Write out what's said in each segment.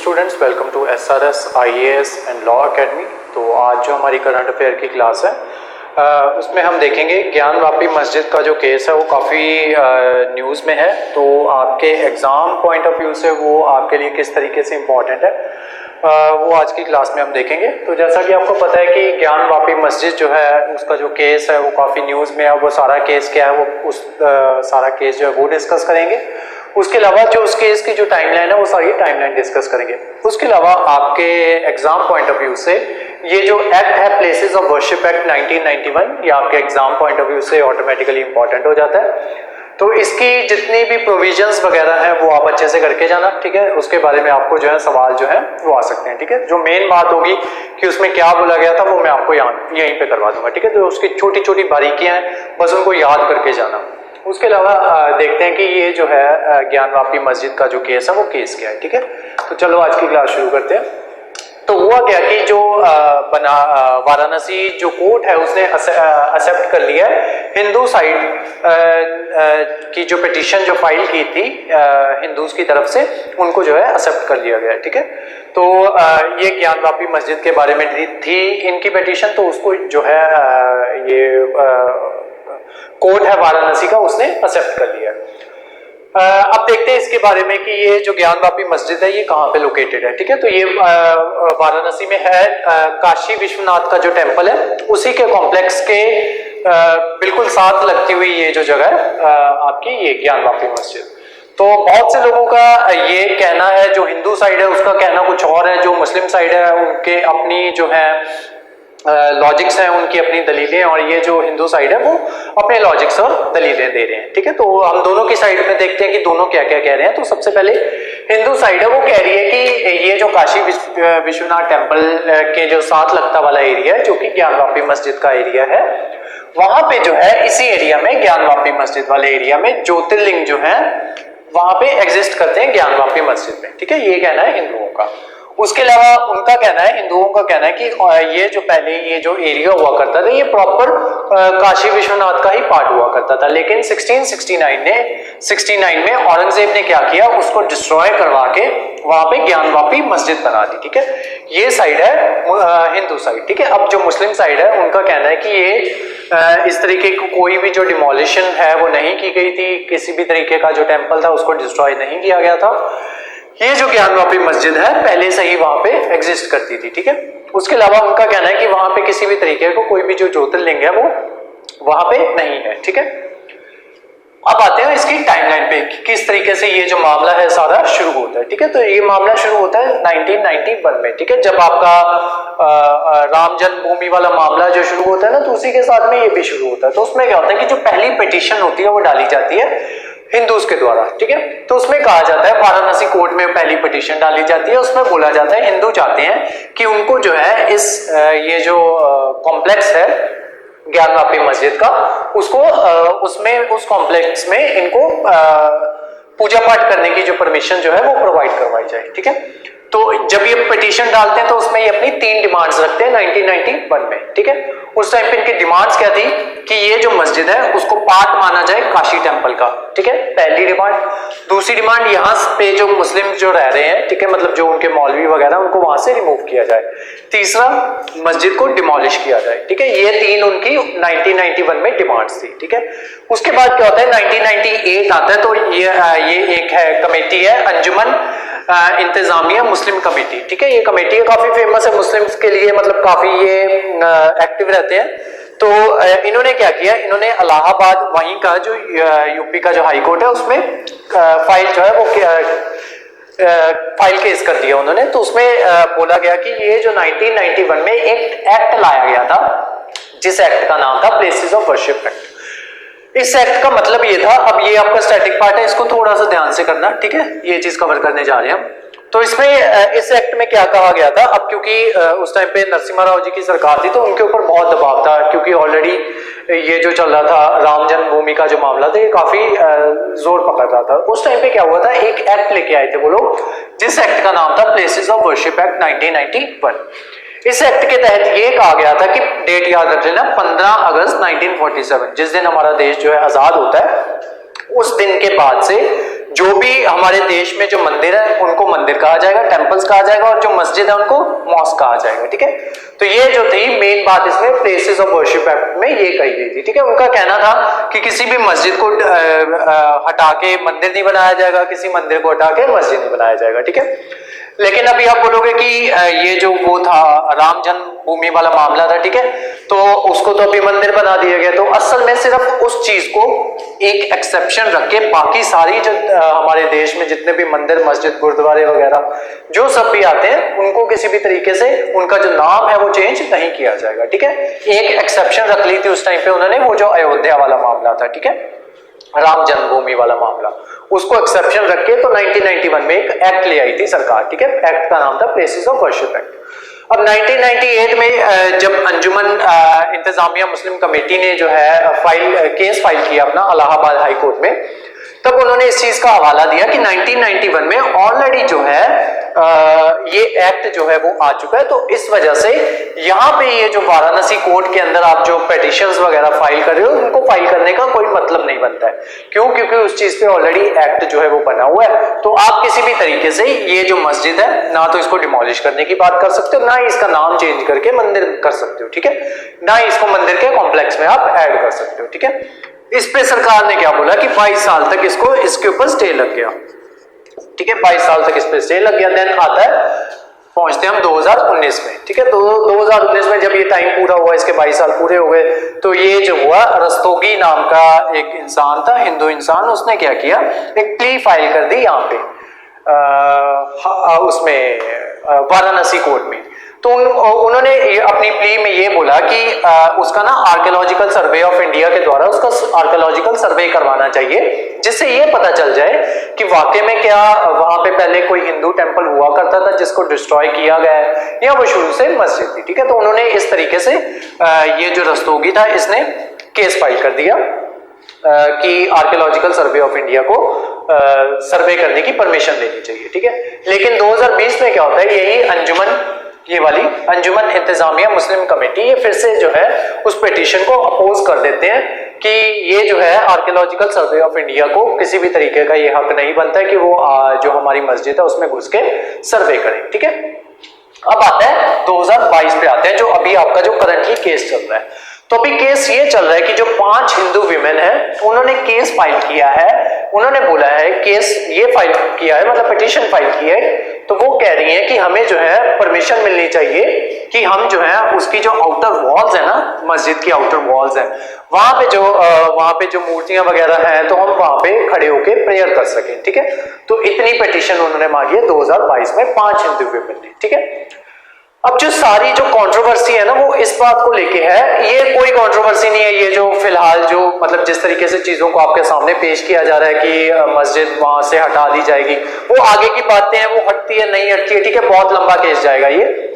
Students, welcome to SRS IAS and law academy. तो आज जो हमारी करंट अफेयर की क्लास है उसमें हम देखेंगे ज्ञानवापी मस्जिद का जो केस है वो काफ़ी न्यूज़ में है। तो आपके एग्ज़ाम पॉइंट ऑफ व्यू से वो आपके लिए किस तरीके से इम्पॉर्टेंट है वो आज की क्लास में हम देखेंगे। तो जैसा कि आपको पता है कि ज्ञानवापी मस्जिद जो है उसका जो केस है वो काफ़ी न्यूज़ में है। वो सारा केस क्या है वो उस सारा केस जो है वो डिस्कस करेंगे। उसके अलावा जो उस केस की जो टाइमलाइन है वो सारी टाइमलाइन डिस्कस करेंगे। उसके अलावा आपके एग्जाम पॉइंट ऑफ व्यू से ये जो एक्ट है प्लेसेस ऑफ वर्शिप एक्ट 1991 ये आपके एग्जाम पॉइंट ऑफ व्यू से ऑटोमेटिकली इंपॉर्टेंट हो जाता है। तो इसकी जितनी भी प्रोविजंस वगैरह हैं वो आप अच्छे से करके जाना, ठीक है। उसके बारे में आपको जो है सवाल जो है वो आ सकते हैं, ठीक है। जो मेन बात होगी कि उसमें क्या बोला गया था वो मैं आपको यहीं पे करवा दूंगा, ठीक है। तो उसकी छोटी छोटी बारीकियां हैं, बस उनको याद करके जाना। उसके अलावा देखते हैं कि ये जो है ज्ञानवापी मस्जिद का जो केस है वो केस क्या है, ठीक है। तो चलो आज की क्लास शुरू करते हैं। तो हुआ क्या कि जो वाराणसी जो कोर्ट है उसने एक्सेप्ट कर लिया है हिंदू साइड की जो पिटीशन जो फाइल की थी हिंदूज की तरफ से, उनको जो है एक्सेप्ट कर लिया गया है, ठीक है। तो ये ज्ञानवापी मस्जिद के बारे में थी इनकी पिटीशन, तो उसको जो है ये कोर्ट है वाराणसी का उसने एक्सेप्ट कर लिया। अब देखते हैं इसके बारे में कि ये जो ज्ञानवापी मस्जिद है ये कहाँ पे लोकेटेड है, ठीक है। तो ये वाराणसी में है। काशी विश्वनाथ का जो टेम्पल है उसी के कॉम्प्लेक्स के बिल्कुल साथ लगती हुई ये जो जगह है आपकी ये ज्ञानवापी मस्जिद। तो बहुत से लोगों का ये कहना है, जो हिंदू साइड है उसका कहना कुछ और है, जो मुस्लिम साइड है उनके अपनी जो है लॉजिक्स हैं, उनकी अपनी दलीलें, और ये जो हिंदू साइड है वो अपने लॉजिक्स और दलीलें दे रहे हैं, ठीक है। तो हम दोनों की साइड में देखते हैं कि दोनों क्या क्या कह रहे हैं। तो सबसे पहले हिंदू साइड है वो कह रही है कि ये जो काशी विश्वनाथ टेम्पल के जो साथ लगता वाला एरिया है जो कि ज्ञानवापी मस्जिद का एरिया है, वहां पे जो है इसी एरिया में ज्ञानवापी मस्जिद वाले एरिया में ज्योतिर्लिंग जो है वहां पे एग्जिस्ट करते हैं ज्ञानवापी मस्जिद में, ठीक है। ये कहना है हिंदुओं का। उसके अलावा उनका कहना है, हिंदुओं का कहना है कि ये जो पहले ये जो एरिया हुआ करता था ये प्रॉपर काशी विश्वनाथ का ही पार्ट हुआ करता था, लेकिन 1669 में औरंगजेब ने क्या किया, उसको डिस्ट्रॉय करवा के वहां पे ज्ञानवापी मस्जिद बना दी, ठीक है। ये साइड है हिंदू साइड, ठीक है। अब जो मुस्लिम साइड है उनका कहना है कि ये इस तरीके की कोई भी जो डिमोलिशन है वो नहीं की गई थी, किसी भी तरीके का जो टेम्पल था उसको डिस्ट्रॉय नहीं किया गया था। ये जो ज्ञानवापी मस्जिद है पहले से ही वहां पे एग्जिस्ट करती थी, ठीक है। उसके अलावा उनका कहना है कि वहां पे किसी भी तरीके को कोई भी जो ज्योतिर्लिंग है वो वहां पे नहीं है, ठीक है। अब आते हैं इसकी टाइमलाइन पे कि किस तरीके से ये जो मामला है सारा शुरू होता है, ठीक है। तो ये मामला शुरू होता है 1991 में, ठीक है, जब आपका राम जन्मभूमि वाला मामला जो शुरू होता है ना, तो उसी के साथ में ये भी शुरू होता है। तो उसमें क्या होता है कि जो पहली पिटीशन होती है वो डाली जाती है हिंदूज के द्वारा, ठीक है। तो उसमें कहा जाता है, वाराणसी कोर्ट में पहली पिटीशन डाली जाती है, उसमें बोला जाता है हिंदू चाहते हैं कि उनको जो है इस ये जो कॉम्प्लेक्स है ज्ञानवापी मस्जिद का, उसको उसमें उस कॉम्प्लेक्स में इनको पूजा पाठ करने की जो परमिशन जो है वो प्रोवाइड करवाई जाए, ठीक है। तो जब ये पिटीशन डालते हैं तो उसमें ये अपनी 3 डिमांड्स रखते हैं 1991 में, ठीक है। उस टाइम पे इनकी डिमांड्स क्या थी कि ये जो मस्जिद है उसको पार्ट माना जाए काशी टेम्पल का, ठीक है, पहली डिमांड। दूसरी डिमांड, यहाँ पे जो मुस्लिम जो रह रहे हैं, ठीक है, मतलब जो उनके मौलवी वगैरह उनको वहां से रिमूव किया जाए। तीसरा, मस्जिद को डिमोलिश किया जाए, ठीक है। ये 3 उनकी 1991 में डिमांड्स थी, ठीक है। उसके बाद क्या होता है 1998 आता है, तो ये एक है कमेटी है अंजुमन इंतजामिया मुस्लिम कमेटी, ठीक है। ये कमेटी है काफी फेमस है मुस्लिम्स के लिए, मतलब काफी ये एक्टिव रहते हैं। तो इन्होंने क्या किया, इन्होंने इलाहाबाद वहीं का जो यूपी का जो हाई कोर्ट है उसमें फाइल जो है वो फाइल केस कर दिया उन्होंने। तो उसमें बोला गया कि ये जो 1991 में एक एक्ट लाया गया था जिस एक्ट का नाम था प्लेसेस ऑफ वर्शिप एक्ट। इस एक्ट का मतलब ये था, अब ये आपका स्टैटिक पार्ट है, इसको थोड़ा सा ध्यान से करना, ठीक है, ये चीज कवर करने जा रहे हैं हम। तो इसमें इस एक्ट में क्या कहा गया था, अब क्योंकि उस टाइम पे नरसिम्हा राव जी की सरकार थी तो उनके ऊपर बहुत दबाव था, क्योंकि ऑलरेडी ये जो चल रहा था राम जन्मभूमि का जो मामला था ये काफी जोर पकड़ रहा था। उस टाइम पे क्या हुआ था, एक एक्ट लेके आए थे वो लोग, जिस एक्ट का नाम था प्लेसेस ऑफ वर्शिप एक्ट 1991। इस एक्ट के तहत ये कहा गया था कि डेट याद रख लेना, 15 अगस्त 1947, जिस दिन हमारा देश जो है आजाद होता है, उस दिन के बाद से जो भी हमारे देश में जो मंदिर है उनको मंदिर कहा जाएगा, टेम्पल्स कहा जाएगा, और जो मस्जिद है उनको मॉस्क कहा जाएगा। ठीक है, तो ये जो थी मेन बात इसमें प्लेसेस ऑफ वर्शिप एक्ट में ये कही गई थी। ठीक है, उनका कहना था कि किसी भी मस्जिद को हटा के मंदिर नहीं बनाया जाएगा, किसी मंदिर को हटा के मस्जिद नहीं बनाया जाएगा। ठीक है, लेकिन अभी आप बोलोगे कि ये जो वो था राम जन्मभूमि वाला मामला था, ठीक है, तो उसको तो अभी मंदिर बना दिया गया। तो असल में सिर्फ उस चीज को एक एक्सेप्शन रख के बाकी सारी जो हमारे देश में जितने भी मंदिर, मस्जिद, गुरुद्वारे वगैरह जो सब भी आते हैं उनको किसी भी तरीके से उनका जो नाम है वो चेंज नहीं किया जाएगा। ठीक है, एक एक्सेप्शन रख ली थी उस टाइम पे उन्होंने, वो जो अयोध्या वाला मामला था, ठीक है, राम जन्मभूमि वाला मामला, उसको एक्सेप्शन रख के तो 1991 में एक एक्ट ले आई थी सरकार। ठीक है, एक्ट का नाम था प्लेसेस ऑफ वर्शिप एक्ट। अब 1998 में जब अंजुमन इंतजामिया मुस्लिम कमेटी ने जो है केस फाइल किया अपना इलाहाबाद हाई कोर्ट में, तब उन्होंने इस चीज का हवाला दिया कि 1991 में ऑलरेडी जो है ये एक्ट जो है वो आ चुका है, तो इस वजह से यहाँ पे ये जो वाराणसी कोर्ट के अंदर आप जो पेटिशंस वगैरह फाइल कर रहे हो उनको फाइल करने का कोई मतलब नहीं बनता है। क्यों? क्योंकि उस चीज पे ऑलरेडी एक्ट जो है वो बना हुआ है। तो आप किसी भी तरीके से ये जो मस्जिद है ना तो इसको डिमोलिश करने की बात कर सकते हो, ना ही इसका नाम चेंज करके मंदिर कर सकते हो। ठीक है, ना ही इसको मंदिर के कॉम्प्लेक्स में आप ऐड कर सकते हो। ठीक है, इस पे सरकार ने क्या बोला कि 22 साल तक इसके ऊपर स्टे लग गया। ठीक है, 22 साल तक इस पे स्टे लग गया। देन आता है, पहुंचते हम 2019 में। ठीक है, 2019 में जब ये टाइम पूरा हुआ, इसके 22 साल पूरे हो गए, तो ये जो हुआ रस्तोगी नाम का एक इंसान था, हिंदू इंसान, उसने क्या किया, एक प्ली फाइल कर दी यहाँ पे उसमें वाराणसी कोर्ट में। तो उन्होंने अपनी प्ली में ये बोला कि उसका ना आर्कियोलॉजिकल सर्वे ऑफ इंडिया के द्वारा उसका आर्कियोलॉजिकल सर्वे करवाना चाहिए, जिससे ये पता चल जाए कि वाकई में क्या वहां पे पहले कोई हिंदू टेंपल हुआ करता था जिसको डिस्ट्रॉय किया गया है, या वो शुरू से मस्जिद थी। ठीक है, तो उन्होंने इस तरीके से ये जो रस्तोगी था इसने केस फाइल कर दिया कि आर्कियोलॉजिकल सर्वे ऑफ इंडिया को सर्वे करने की परमिशन देनी चाहिए। ठीक है, लेकिन 2020 में क्या होता है, यही अंजुमन इंतजामिया मुस्लिम कमेटी ये फिर से जो है उस पिटीशन को अपोज कर देते हैं कि ये जो है आर्कियोलॉजिकल सर्वे ऑफ इंडिया को किसी भी तरीके का ये हक नहीं बनता है कि वो जो हमारी मस्जिद है उसमें घुस के सर्वे करें। ठीक है, अब आता है 2022 पे आते हैं, जो अभी आपका जो करंटली केस चल रहा है। तो अभी केस ये चल रहा है कि जो 5 हिंदू विमेन हैं उन्होंने केस फाइल किया है, उन्होंने बोला है केस ये फाइल किया है, मतलब पिटीशन फाइल की है, तो वो कह रही है कि हमें जो है परमिशन मिलनी चाहिए कि हम जो है उसकी जो आउटर वॉल्स है ना, मस्जिद की आउटर वॉल्स है, वहां पे जो मूर्तियां वगैरह हैं तो हम वहां पे खड़े होके प्रेयर कर सकें। ठीक है, तो इतनी पिटीशन उन्होंने मांगी है 2022 में 5 हिंदू विमेन ने। ठीक है, अब जो सारी जो कंट्रोवर्सी है ना वो इस बात को लेके है, ये कोई कंट्रोवर्सी नहीं है, ये जो फिलहाल जो मतलब जिस तरीके से चीजों को आपके सामने पेश किया जा रहा है कि मस्जिद वहां से हटा दी जाएगी, वो आगे की बातें हैं, वो हटती है नहीं हटती है, ठीक है, बहुत लंबा केस जाएगा ये।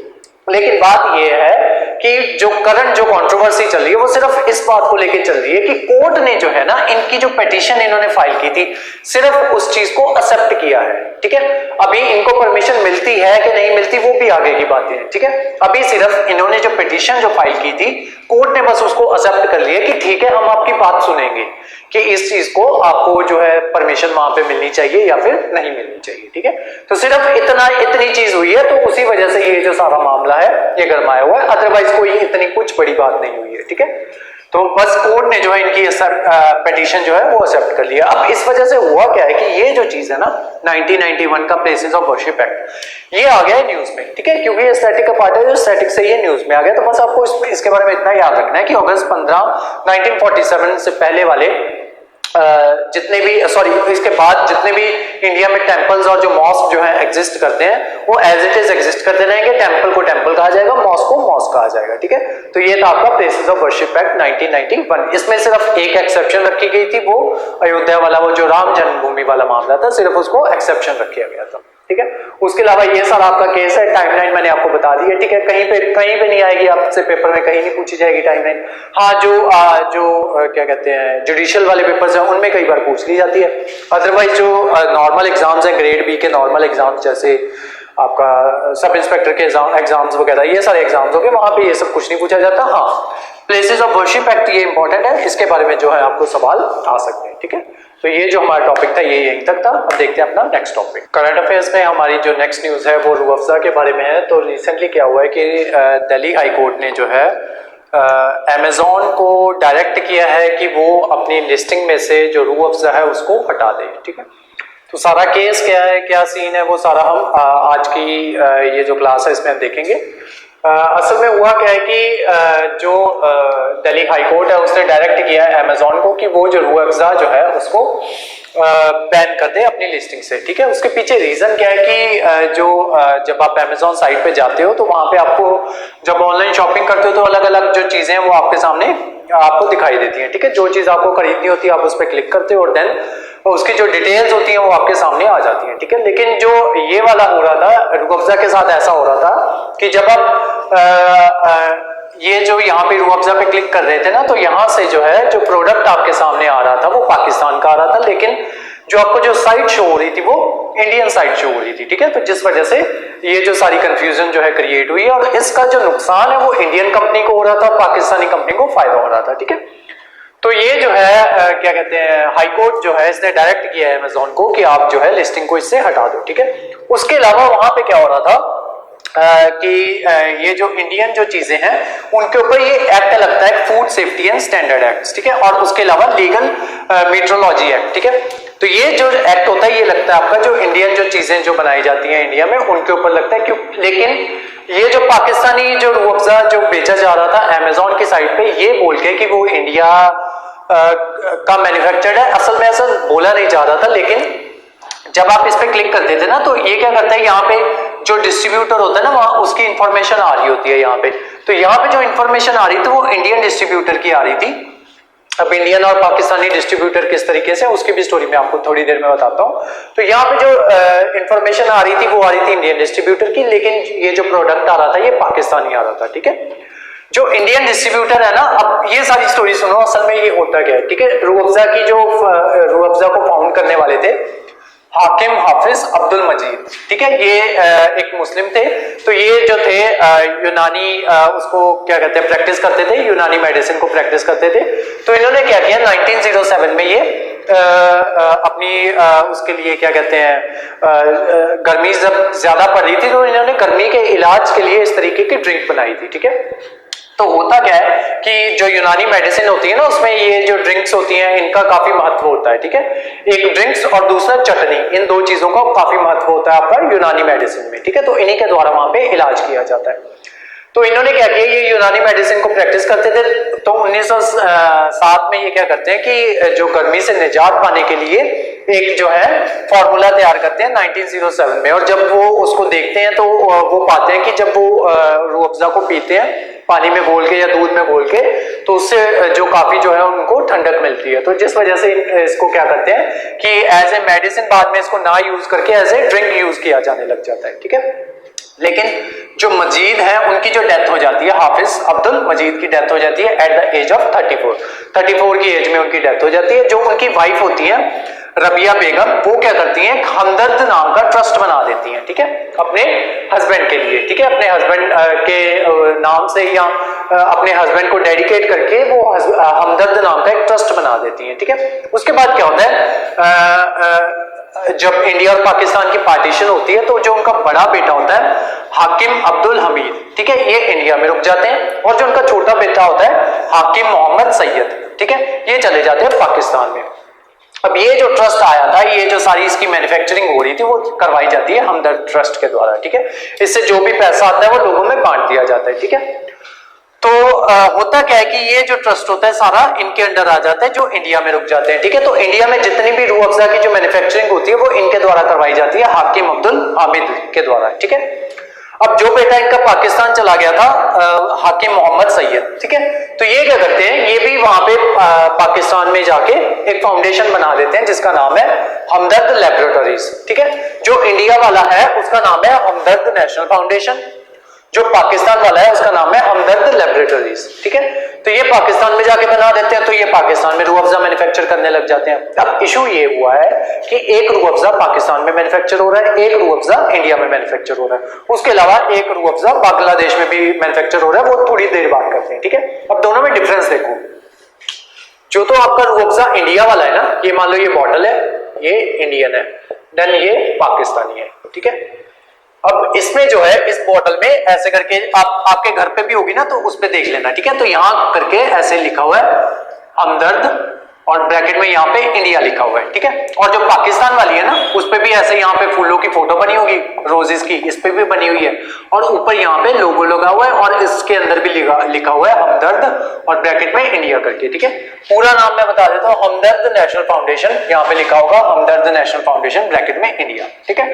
लेकिन बात यह है कि जो करंट जो कंट्रोवर्सी चल रही है वो सिर्फ इस बात को लेकर चल रही है कि कोर्ट ने जो है ना इनकी जो पिटीशन इन्होंने फाइल की थी सिर्फ उस चीज को एक्सेप्ट किया है। ठीक है, अभी इनको परमिशन मिलती है कि नहीं मिलती वो भी आगे की बातें हैं। ठीक है, अभी सिर्फ इन्होंने जो पिटीशन जो फाइल की थी कोर्ट ने बस उसको एक्सेप्ट कर लिया कि ठीक है हम आपकी बात सुनेंगे कि इस चीज को आपको जो है परमिशन वहां पे मिलनी चाहिए या फिर नहीं मिलनी चाहिए। ठीक है, तो सिर्फ इतनी चीज हुई है, तो उसी वजह से ये जो सारा मामला है ये गरमाया हुआ है, अदरवाइज कोई इतनी कुछ बड़ी बात नहीं हुई है। ठीक है, तो बस कोर्ट ने जो है इनकी पिटीशन जो है वो एक्सेप्ट कर लिया। अब इस वजह से हुआ क्या है कि ये जो चीज है ना 1991 का प्लेसेस ऑफ वर्शिप एक्ट ये आ गया है न्यूज में। ठीक है, क्योंकि ये स्टैटिक का पार्ट है, जो स्टैटिक से ये न्यूज में आ गया, तो बस आपको इसके बारे में इतना याद रखना है कि अगस्त 15 1947 से पहले वाले जितने भी इसके बाद जितने भी इंडिया में टेंपल्स और जो मॉस्क जो है एग्जिस्ट करते हैं वो एज इट इज एग्जिस्ट करते रहेंगे। टेंपल को टेंपल कहा जाएगा, मॉस्क को मॉस्क कहा जाएगा। ठीक है, तो ये था आपका प्लेसेस ऑफ वर्शिप एक्ट 1991। इसमें सिर्फ एक एक्सेप्शन रखी गई थी, वो अयोध्या वाला वो जो राम जन्मभूमि वाला मामला था, सिर्फ उसको एक्सेप्शन रखा गया था। ठीक है, उसके अलावा ये सारा आपका केस है, टाइमलाइन मैंने आपको बता दी है। ठीक है, कहीं पे नहीं आएगी आपसे पेपर में, कहीं नहीं पूछी जाएगी टाइमलाइन। हाँ, जो क्या कहते हैं जुडिशियल वाले पेपर्स हैं उनमें कई बार पूछ ली जाती है, अदरवाइज जो नॉर्मल एग्जाम्स हैं, ग्रेड बी के नॉर्मल एग्जाम्स जैसे आपका सब इंस्पेक्टर के एग्जाम्स वगैरह, ये सारे एग्जाम्स हो गए, वहां पे ये सब कुछ नहीं पूछा जाता। हाँ, प्लेसेस ऑफ वर्शिप एक्ट ये इंपॉर्टेंट है, इसके बारे में जो है आपको सवाल आ सकते हैं, ठीक है। तो ये जो हमारा टॉपिक था ये यहीं तक था। अब देखते हैं अपना नेक्स्ट टॉपिक। करंट अफेयर्स में हमारी जो नेक्स्ट न्यूज़ है वो रूह अफ़ज़ा के बारे में है। तो रिसेंटली क्या हुआ है कि दिल्ली हाई कोर्ट ने जो है अमेज़ॉन को डायरेक्ट किया है कि वो अपनी लिस्टिंग में से जो रूह अफ़ज़ा है उसको हटा दे, ठीक है। तो सारा केस क्या है, क्या सीन है, वो सारा हम आज की ये जो क्लास है इसमें हम देखेंगे। असल में हुआ क्या है कि जो दिल्ली हाई कोर्ट है उसने डायरेक्ट किया है अमेज़ॉन को कि वो जो रूह अफ़ज़ा जो है उसको बैन कर दे अपनी लिस्टिंग से, ठीक है। उसके पीछे रीज़न क्या है कि जब आप अमेज़ॉन साइट पे जाते हो तो वहाँ पे आपको जब ऑनलाइन शॉपिंग करते हो तो अलग अलग जो चीज़ें हैं वो आपके सामने आपको दिखाई देती हैं, ठीक है। जो चीज़ आपको खरीदनी होती है आप उस पर क्लिक करते हो और देन उसकी जो डिटेल्स होती हैं वो आपके सामने आ जाती हैं, ठीक है। लेकिन जो ये वाला हो रहा था रूह अफ़ज़ा के साथ ऐसा हो रहा था कि जब आप ये जो यहाँ पे रूह अफ़ज़ा पे क्लिक कर रहे थे ना तो यहाँ से जो है जो प्रोडक्ट आपके सामने आ रहा था वो पाकिस्तान का आ रहा था, लेकिन जो आपको जो साइट शो हो रही थी वो इंडियन साइट शो हो रही थी, ठीक है। तो जिस वजह से ये जो सारी कंफ्यूजन जो है क्रिएट हुई है और इसका जो नुकसान है वो इंडियन कंपनी को हो रहा था और पाकिस्तानी कंपनी को फायदा हो रहा था, ठीक है। तो ये जो है क्या कहते हैं हाई कोर्ट जो है इसने डायरेक्ट किया है अमेज़ॉन को कि आप जो है लिस्टिंग को इससे हटा दो, ठीक है। उसके अलावा वहां पे क्या हो रहा था कि ये जो इंडियन जो चीजें हैं उनके ऊपर ये एक्ट लगता है food safety and standard act, ठीक है। और उसके अलावा लीगल मेट्रोलॉजी एक्ट, ठीक है। तो ये जो एक्ट होता है ये लगता है आपका जो इंडियन जो चीजें जो बनाई जाती हैं इंडिया में उनके ऊपर लगता है क्यों। लेकिन ये जो पाकिस्तानी जो रूह अफ़ज़ा जो बेचा जा रहा था अमेज़ॉन की साइट पे ये बोल के कि वो इंडिया का मैन्युफैक्चर्ड है, असल में ऐसा बोला नहीं जा रहा था। लेकिन जब आप इस पे क्लिक करते थे ना तो ये क्या करता है यहाँ पे जो डिस्ट्रीब्यूटर होता है ना वहां उसकी इंफॉर्मेशन आ रही होती है यहाँ पे। तो यहाँ पे जो इंफॉर्मेशन आ रही थी वो इंडियन डिस्ट्रीब्यूटर की आ रही थी। अब इंडियन और पाकिस्तानी डिस्ट्रीब्यूटर किस तरीके से उसकी भी स्टोरी मैं आपको थोड़ी देर में बताता हूँ। तो यहाँ पे जो इंफॉर्मेशन आ रही थी वो आ रही थी इंडियन डिस्ट्रीब्यूटर की, लेकिन ये जो प्रोडक्ट आ रहा था ये पाकिस्तानी आ रहा था, ठीक है। जो इंडियन डिस्ट्रीब्यूटर है ना, अब ये सारी स्टोरी सुनो असल में ये होता क्या है, ठीक है। रूह अफ़ज़ा की जो रूह अफ़ज़ा को फाउंड करने वाले थे हाकिम हाफिज अब्दुल मजीद, ठीक है। ये एक मुस्लिम थे। तो ये जो थे यूनानी उसको क्या कहते हैं प्रैक्टिस करते थे, यूनानी मेडिसिन को प्रैक्टिस करते थे। तो इन्होंने क्या किया 1907 में ये अपनी उसके लिए क्या कहते हैं गर्मी जब ज्यादा पड़ रही थी तो इन्होंने गर्मी के इलाज के लिए इस तरीके की ड्रिंक बनाई थी, ठीक है। तो होता क्या है कि जो यूनानी मेडिसिन होती है ना उसमें ये जो ड्रिंक्स होती हैं इनका काफी महत्व होता है, ठीक है। एक ड्रिंक्स और दूसरा चटनी, इन दो चीजों का काफी महत्व होता है आपका यूनानी मेडिसिन में, ठीक है। तो इन्हीं के द्वारा वहां पे इलाज किया जाता है। तो इन्होंने क्या किया ये यूनानी मेडिसिन को प्रैक्टिस करते थे। तो 1907 में ये क्या करते हैं कि जो गर्मी से निजात पाने के लिए एक जो है फॉर्मूला तैयार करते हैं 1907 में। और जब वो उसको देखते हैं तो वो पाते हैं कि जब वो रूह अफ़ज़ा को पीते हैं पानी में घोल के या दूध में घोल के तो उससे जो काफी जो है उनको ठंडक मिलती है। तो जिस वजह से इसको क्या करते हैं कि एज ए मेडिसिन बाद में इसको ना यूज करके एज ए ड्रिंक यूज किया जाने लग जाता है, ठीक है। लेकिन जो मजीद है उनकी जो डेथ हो जाती है, हाफिज अब्दुल मजीद की डेथ हो जाती है एट द एज ऑफ 34 की एज में उनकी डेथ हो जाती है। जो उनकी वाइफ होती है रबिया बेगम, वो क्या करती हैं हमदर्द नाम का ट्रस्ट बना देती हैं, ठीक है, अपने हस्बैंड के लिए, ठीक है। अपने हस्बैंड के नाम से या अपने हस्बैंड को डेडिकेट करके वो हमदर्द नाम का एक ट्रस्ट बना देती हैं, ठीक है। उसके बाद क्या होता है जब इंडिया और पाकिस्तान की पार्टीशन होती है तो जो उनका बड़ा बेटा होता है हाकिम अब्दुल हमीद, ठीक है, ये इंडिया में रुक जाते हैं। और जो उनका छोटा बेटा होता है हाकिम मोहम्मद सैयद, ठीक है, ये चले जाते हैं पाकिस्तान में। अब ये जो ट्रस्ट आया था, ये जो सारी इसकी मैन्युफैक्चरिंग हो रही थी वो करवाई जाती है हमदर्द ट्रस्ट के द्वारा, ठीक है। इससे जो भी पैसा आता है वो लोगों में बांट दिया जाता है, ठीक है। तो होता क्या है कि ये जो ट्रस्ट होता है सारा इनके अंडर आ जाता है जो इंडिया में रुक जाते हैं, ठीक है। तो इंडिया में जितनी भी रूह अफ़ज़ा की जो मैन्युफैक्चरिंग होती है वो इनके द्वारा करवाई जाती है हाकिम अब्दुल हामिद के द्वारा, ठीक है। अब जो बेटा इनका पाकिस्तान चला गया था हाकिम मोहम्मद सैयद, ठीक है, तो ये क्या करते हैं ये भी वहां पे पाकिस्तान में जाके एक फाउंडेशन बना देते हैं जिसका नाम है हमदर्द लैबोरेटरीज, ठीक है। जो इंडिया वाला है उसका नाम है हमदर्द नेशनल फाउंडेशन, जो पाकिस्तान वाला है उसका नाम है हमदर्द लैबोरेटरीज, ठीक है। तो ये पाकिस्तान में जाके बना देते हैं, तो ये पाकिस्तान में रूह अफ़ज़ा मैन्युफैक्चर करने लग जाते हैं। अब इशू ये हुआ है कि एक रूह अफ़ज़ा पाकिस्तान में मैन्युफैक्चर हो रहा है, एक रूह अफ़ज़ा इंडिया में मैन्युफैक्चर हो रहा है, उसके अलावा एक रूह अफ़ज़ा बांग्लादेश में भी मैन्युफैक्चर हो रहा है, वो थोड़ी देर बाद करते हैं, ठीक है। अब दोनों में डिफरेंस देखो, जो तो आपका रूह अफ़ज़ा इंडिया वाला है ना, ये मान लो ये बॉटल है, ये इंडियन है, देन ये पाकिस्तानी है, ठीक है। अब इसमें जो है इस बॉटल में ऐसे करके आपके घर पे भी होगी ना, तो उस पे देख लेना, ठीक है। तो यहां करके ऐसे लिखा हुआ है हमदर्द और ब्रैकेट में यहाँ पे इंडिया लिखा हुआ है, ठीक है। और जो पाकिस्तान वाली है ना, उस पे भी ऐसे यहाँ पे फूलों की फोटो बनी होगी, रोजेस की, इस पे भी बनी हुई है, और ऊपर यहाँ पे लोगो लगा हुआ है, और इसके अंदर भी लिखा हुआ है हमदर्द और ब्रैकेट में इंडिया करके, ठीक है। पूरा नाम मैं बता देता हूँ, हमदर्द नेशनल फाउंडेशन, यहाँ पे लिखा होगा हमदर्द नेशनल फाउंडेशन ब्रैकेट में इंडिया, ठीक है।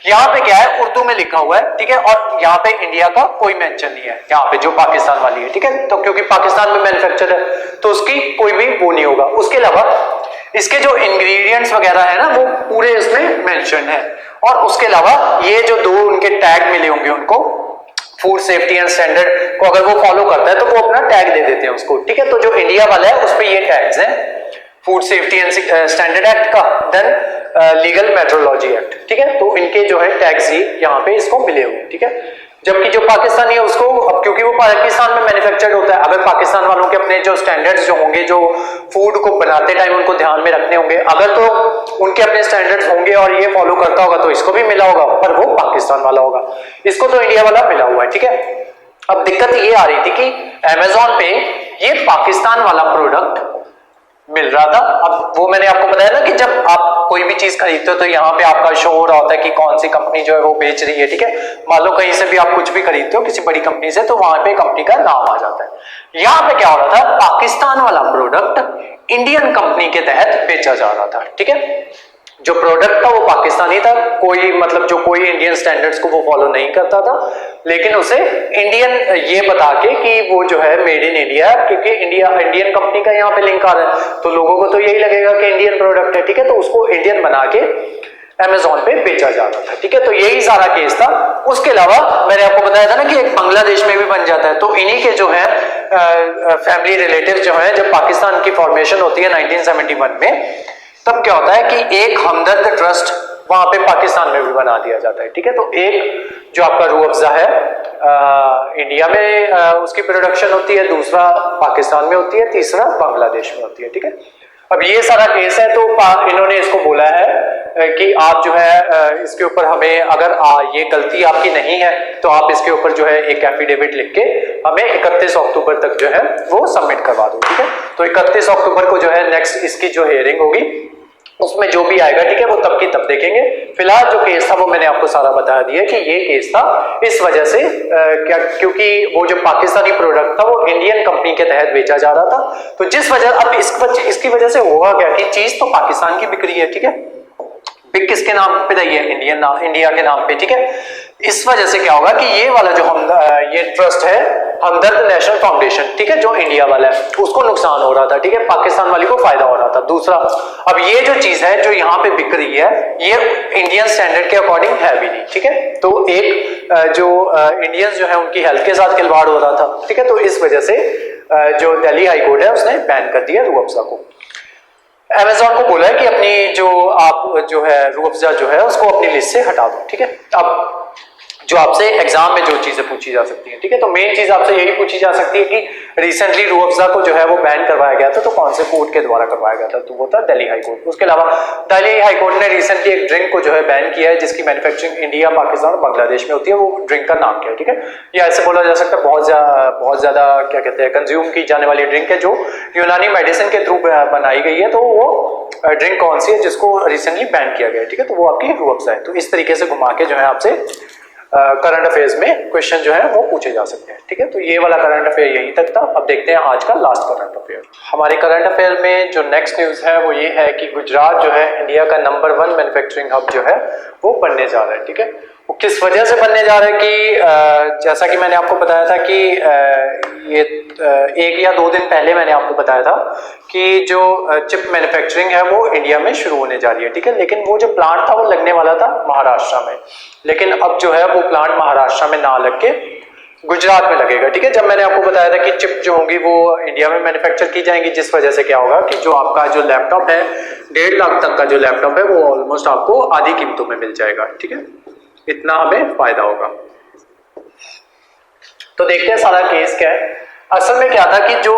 यहाँ पे क्या है, उर्दू में लिखा हुआ है, ठीक है, और यहाँ पे इंडिया का कोई मेंशन नहीं है, यहाँ पे जो पाकिस्तान वाली है, ठीक है। तो क्योंकि पाकिस्तान में मैन्युफैक्चर है तो उसकी कोई भी वो नहीं होगा। उसके अलावा इसके जो इंग्रेडिएंट्स वगैरह है ना, वो पूरे इसमें मेंशन है, और उसके अलावा ये जो दो उनके टैग मिले होंगे उनको, फूड सेफ्टी एंड स्टैंडर्ड को अगर वो फॉलो करता है तो वो अपना टैग दे देते हैं उसको, ठीक है। तो जो इंडिया वाला है उस पे ये टैग्स हैं, food safety and standard act का, देन लीगल मेट्रोलॉजी एक्ट, ठीक है। तो इनके जो है टैग्स ही यहाँ पे इसको मिले हुए, ठीक है। जबकि जो पाकिस्तानी है उसको, अब क्योंकि वो पाकिस्तान में मैन्युफैक्चर्ड होता है, अगर पाकिस्तान वालों के अपने जो स्टैंडर्ड्स जो होंगे, जो फूड को बनाते टाइम उनको ध्यान में रखने होंगे, अगर तो उनके अपने स्टैंडर्ड्स होंगे और ये फॉलो करता होगा तो इसको भी मिला होगा, पर वो पाकिस्तान वाला होगा, इसको तो इंडिया वाला मिला हुआ है, ठीक है। अब दिक्कत ये आ रही थी कि अमेज़न पे ये पाकिस्तान वाला प्रोडक्ट मिल रहा था। अब वो मैंने आपको बताया ना कि जब आप कोई भी चीज खरीदते हो तो यहाँ पे आपका शो हो रहा होता है कि कौन सी कंपनी जो है वो बेच रही है, ठीक है। मान लो कहीं से भी आप कुछ भी खरीदते हो किसी बड़ी कंपनी से, तो वहां पे कंपनी का नाम आ जाता है। यहाँ पे क्या हो रहा था, पाकिस्तान वाला प्रोडक्ट इंडियन कंपनी के तहत बेचा जा रहा था, ठीक है। जो प्रोडक्ट था वो पाकिस्तानी था, कोई मतलब जो कोई इंडियन स्टैंडर्ड्स को वो फॉलो नहीं करता था, लेकिन उसे इंडियन ये बता के कि वो जो है मेड इन इंडिया, क्योंकि इंडियन कंपनी का यहाँ पे लिंक आ रहा है, तो लोगों को तो यही लगेगा कि इंडियन प्रोडक्ट है, ठीक है। तो उसको इंडियन बना के अमेज़न पे बेचा जा रहा था, ठीक है। तो यही सारा केस था। उसके अलावा मैंने आपको बताया था ना कि एक बांग्लादेश में भी बन जाता है, तो इन्हीं के जो है फैमिली रिलेटिव जो है, जब पाकिस्तान की फॉर्मेशन होती है 1971 में, तब क्या होता है कि एक हमदर्द ट्रस्ट वहां पे पाकिस्तान में भी बना दिया जाता है, ठीक है। तो एक जो आपका रूह अफ़ज़ा है इंडिया में उसकी प्रोडक्शन होती है, दूसरा पाकिस्तान में होती है, तीसरा बांग्लादेश में होती है, ठीक है। अब ये सारा केस है, तो इन्होंने इसको बोला है कि आप जो है इसके ऊपर हमें, अगर ये गलती आपकी नहीं है तो आप इसके ऊपर जो है एक एफिडेविट लिख के हमें 31 अक्टूबर तक जो है वो सबमिट करवा दो, ठीक है। तो 31 अक्टूबर को जो है नेक्स्ट इसकी जो हियरिंग होगी, उसमें जो भी आएगा, ठीक है, वो तब की तब देखेंगे। फिलहाल जो केस था वो मैंने आपको सारा बता दिया कि ये केस था इस वजह से क्या, क्योंकि वो जो पाकिस्तानी प्रोडक्ट था वो इंडियन कंपनी के तहत बेचा जा रहा था। तो जिस वजह, अब इसकी वजह से होगा क्या कि चीज तो पाकिस्तान की बिक रही है, ठीक है, बिक किसके नाम पे रही है, इंडिया के नाम पे, ठीक है। इस वजह से क्या होगा कि ये वाला जो ये ट्रस्ट है हमदर्द नेशनल फाउंडेशन, ठीक है, जो इंडिया वाला है, उसको नुकसान हो रहा था, ठीक है, पाकिस्तान वाली को फायदा हो रहा था। दूसरा, अब ये जो चीज है जो यहाँ पे बिक रही है, ये इंडियन स्टैंडर्ड के अकॉर्डिंग है भी नहीं, ठीक है। तो एक जो इंडियंस जो है उनकी हेल्थ के साथ खिलवाड़ हो रहा था, ठीक है। तो इस वजह से जो दिल्ली हाई कोर्ट है उसने बैन कर दिया रूह अफ़ज़ा को। अमेज़न को बोला है कि अपनी जो आप जो है रूह अफ़ज़ा जो है उसको अपनी लिस्ट से हटा दो, ठीक है। अब जो आपसे एग्जाम में जो चीजें पूछी जा सकती हैं, ठीक है, तो मेन चीज आपसे यही पूछी जा सकती है कि रिसेंटली रूह अफ़ज़ा को जो है वो बैन करवाया गया था, तो कौन से कोर्ट के द्वारा करवाया गया था, तो वो था दिल्ली हाई कोर्ट। उसके अलावा दिल्ली हाई कोर्ट ने रिसेंटली एक ड्रिंक को जो है बैन किया है जिसकी मैन्युफैक्चरिंग इंडिया, पाकिस्तान और बांग्लादेश में होती है। वो ड्रिंक का नाम क्या है, ठीक है, या ऐसे बोला जा सकता है बहुत ज्यादा क्या कहते हैं कंज्यूम की जाने वाली ड्रिंक है जो यूनानी मेडिसिन के थ्रू बनाई गई है। तो वो ड्रिंक कौन सी है जिसको रिसेंटली बैन किया गया है, ठीक है, तो वो आपकी रूह अफ़ज़ा है। तो इस तरीके से घुमा के जो है आपसे करंट अफेयर्स में क्वेश्चन जो है वो पूछे जा सकते हैं, ठीक है। तो ये वाला करंट अफेयर यहीं तक था। अब देखते हैं आज का लास्ट करंट अफेयर। हमारे करंट अफेयर में जो नेक्स्ट न्यूज है वो ये है कि गुजरात जो है इंडिया का नंबर 1 मैन्युफैक्चरिंग हब जो है वो बनने जा रहा है, ठीक है। वो किस वजह से बनने जा रहा है कि जैसा कि मैंने आपको बताया था कि ये 1 या 2 दिन पहले मैंने आपको बताया था कि जो चिप मैन्युफैक्चरिंग है वो इंडिया में शुरू होने जा रही है, ठीक है। लेकिन वो जो प्लांट था वो लगने वाला था महाराष्ट्र में, लेकिन अब जो है वो प्लांट महाराष्ट्र में ना लग के गुजरात में लगेगा। ठीक है, जब मैंने आपको बताया था कि चिप जो होंगी वो इंडिया में मैन्युफैक्चर की जाएंगी, जिस वजह से क्या होगा कि जो आपका जो लैपटॉप है 1.5 लाख तक का जो लैपटॉप है वो ऑलमोस्ट आपको आधी कीमतों में मिल जाएगा। ठीक है, इतना हमें फायदा होगा। तो देखते हैं सारा केस क्या है। असल में क्या था कि जो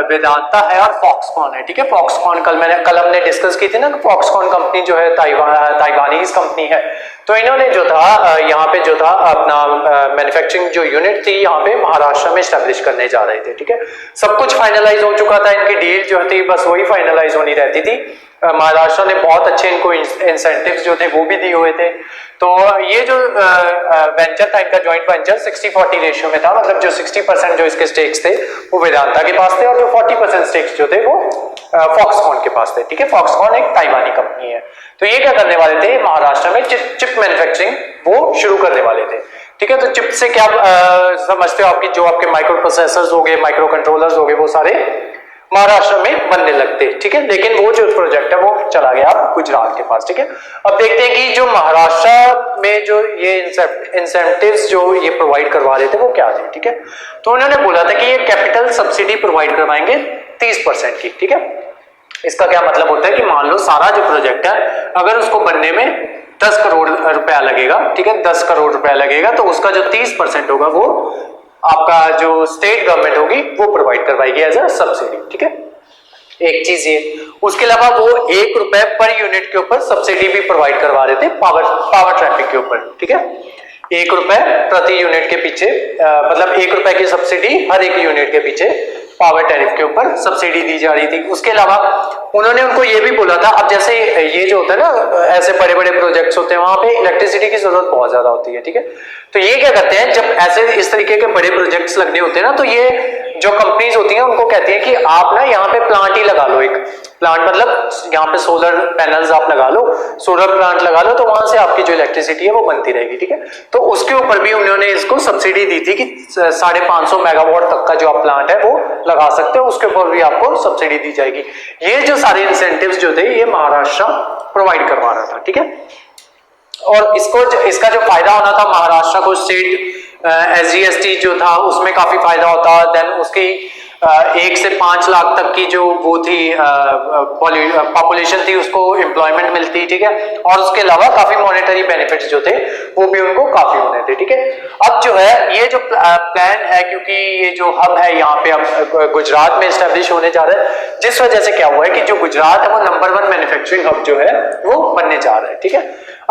वेदांता है और फॉक्सकॉन है, ठीक है, फॉक्सकॉन कल हमने डिस्कस की थी ना, फॉक्सकॉन कंपनी जो है ताइवानीज कंपनी है। तो इन्होंने जो था यहाँ पे जो था अपना मैन्युफैक्चरिंग जो यूनिट थी यहाँ पे महाराष्ट्र में स्टैब्लिश करने जा रहे थे। ठीक है, सब कुछ फाइनलाइज हो चुका था, इनकी डील जो थी बस वही फाइनलाइज होनी रहती थी। महाराष्ट्र ने बहुत अच्छे इनको इंसेंटिव्स जो थे वो भी दिए हुए थे। तो ये जो वेंचर था इनका जॉइंट वेंचर 60-40 रेशियो में था, मतलब जो 60% जो इसके स्टेक्स थे वो वेदांता के पास थे और जो 40% स्टेक्स जो थे वो फॉक्सकॉन के पास थे। ठीक है, फॉक्सकॉन एक ताइवानी कंपनी है। तो ये क्या करने वाले थे, महाराष्ट्र में चिप मैन्युफैक्चरिंग वो शुरू करने वाले थे। ठीक है, तो चिप से क्या समझते हो, आपकी जो आपके माइक्रो प्रोसेसर्स हो गए, माइक्रो कंट्रोलर्स हो गए, वो सारे महाराष्ट्र में बनने लगते। ठीक है, लेकिन वो जो प्रोजेक्ट है वो चला गया गुजरात के पास। ठीक है, अब देखते हैं कि जो महाराष्ट्र में जो ये इंसेंटिव्स जो ये प्रोवाइड करवा रहे थे वो क्या थे। ठीक है, तो उन्होंने बोला था कि ये कैपिटल सब्सिडी प्रोवाइड करवाएंगे 30% की। ठीक है, इसका क्या मतलब होता है कि मान लो सारा जो प्रोजेक्ट है अगर उसको बनने में 10 करोड़ रुपया लगेगा, ठीक है, 10 करोड़ रुपया लगेगा, तो उसका जो 30% होगा वो आपका जो स्टेट गवर्नमेंट होगी वो प्रोवाइड करवाएगी एज अ सब्सिडी। ठीक है, एक चीज ये, उसके अलावा वो 1 रुपए पर यूनिट के ऊपर सब्सिडी भी प्रोवाइड करवा रहे थे पावर ट्रैफिक के ऊपर। ठीक है, 1 रुपए प्रति यूनिट के पीछे मतलब 1 रुपए की सब्सिडी हर एक यूनिट के पीछे पावर टैरिफ के ऊपर सब्सिडी दी जा रही थी। उसके अलावा उन्होंने उनको ये भी बोला था, अब जैसे ये जो होता है ना ऐसे बड़े बड़े प्रोजेक्ट्स होते हैं वहां पे इलेक्ट्रिसिटी की जरूरत बहुत ज्यादा होती है। ठीक है, तो ये क्या करते हैं, जब ऐसे इस तरीके के बड़े प्रोजेक्ट्स लगने होते हैं ना, तो ये जो कंपनीज होती हैं उनको कहती हैं कि आप ना यहाँ पे प्लांट ही लगा लो, एक प्लांट मतलब यहाँ पे सोलर पैनल्स आप लगा लो, सोलर प्लांट लगा लो, तो वहां से आपकी जो इलेक्ट्रिसिटी है वो बनती रहेगी। ठीक है, तो उसके ऊपर भी उन्होंने इसको सब्सिडी दी थी कि 550 मेगावाट तक का जो आप प्लांट है वो लगा सकते हो, उसके ऊपर भी आपको सब्सिडी दी जाएगी। ये जो सारे इंसेंटिव्स जो थे ये महाराष्ट्र प्रोवाइड करवा रहा था। ठीक है, और इसका जो फायदा होना था महाराष्ट्र को, स्टेट SGST जो था उसमें काफी फायदा होता, देन उसकी 1 से 5 लाख तक की जो वो थी पॉपुलेशन थी उसको एम्प्लॉयमेंट मिलती। ठीक है, और उसके अलावा काफी मॉनेटरी बेनिफिट्स जो थे वो भी उनको काफी होने थे। ठीक है, अब जो है ये जो प्लान है, क्योंकि ये जो हब है यहाँ पे अब गुजरात में एस्टेब्लिश होने जा रहा है, जिस वजह से क्या हुआ है कि जो गुजरात है वो नंबर 1 मैन्युफैक्चरिंग हब जो है वो बनने जा रहा है। ठीक है,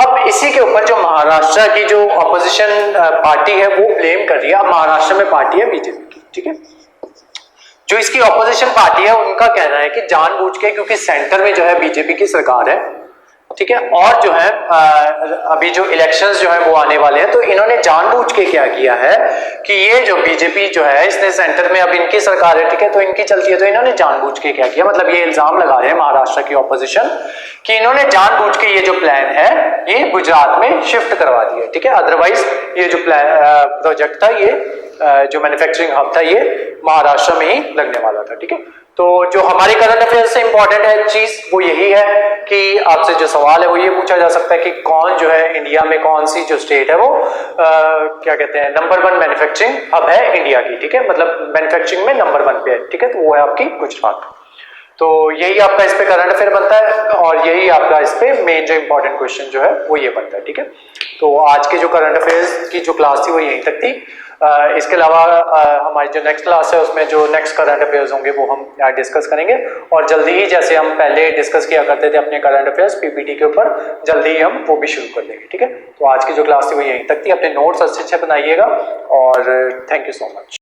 अब इसी के ऊपर जो महाराष्ट्र की जो अपोजिशन पार्टी है वो ब्लेम कर रही है। अब महाराष्ट्र में पार्टी है बीजेपी की। ठीक है, जो इसकी ऑपोजिशन पार्टी है उनका कहना है कि जानबूझ के, क्योंकि सेंटर में जो है बीजेपी की सरकार है, ठीक है, और जो है अभी जो इलेक्शंस जो है वो आने वाले हैं, तो इन्होंने जानबूझ के क्या किया है कि ये जो बीजेपी जो है इसने सेंटर में अब इनकी सरकार है, ठीक है, तो इनकी चलती है, तो इन्होंने जानबूझ के क्या किया, मतलब ये इल्जाम लगा रहे हैं महाराष्ट्र की ऑपोजिशन कि इन्होंने जानबूझ के ये जो प्लान है ये गुजरात में शिफ्ट करवा दिया। ठीक है, अदरवाइज ये जो प्रोजेक्ट था, ये जो मैन्युफैक्चरिंग हब था, ये महाराष्ट्र में ही लगने वाला था। ठीक है, तो जो हमारे करंट अफेयर से इंपॉर्टेंट है चीज वो यही है कि आपसे जो सवाल है वो ये पूछा जा सकता है कि कौन जो है इंडिया में, कौन सी जो स्टेट है वो क्या कहते हैं नंबर 1 मैन्युफैक्चरिंग हब है इंडिया की। ठीक है, मतलब मैन्युफैक्चरिंग में नंबर 1 पे है। ठीक है, तो वो है आपकी गुजरात। तो यही आपका इस पे करंट अफेयर बनता है और यही आपका इस पे मेन जो इंपॉर्टेंट क्वेश्चन जो है वो ये बनता है। ठीक है, तो आज की जो करंट अफेयर्स की जो क्लास थी वो यहीं तक थी। इसके अलावा हमारी जो नेक्स्ट क्लास है उसमें जो नेक्स्ट करंट अफेयर्स होंगे वो हम डिस्कस करेंगे, और जल्दी ही जैसे हम पहले डिस्कस किया करते थे अपने करंट अफेयर्स पीपीटी के ऊपर, जल्दी ही हम वो भी शुरू कर देंगे। ठीक है, तो आज की जो क्लास थी वो यहीं तक थी। अपने नोट्स अच्छे अच्छे बनाइएगा और थैंक यू सो मच।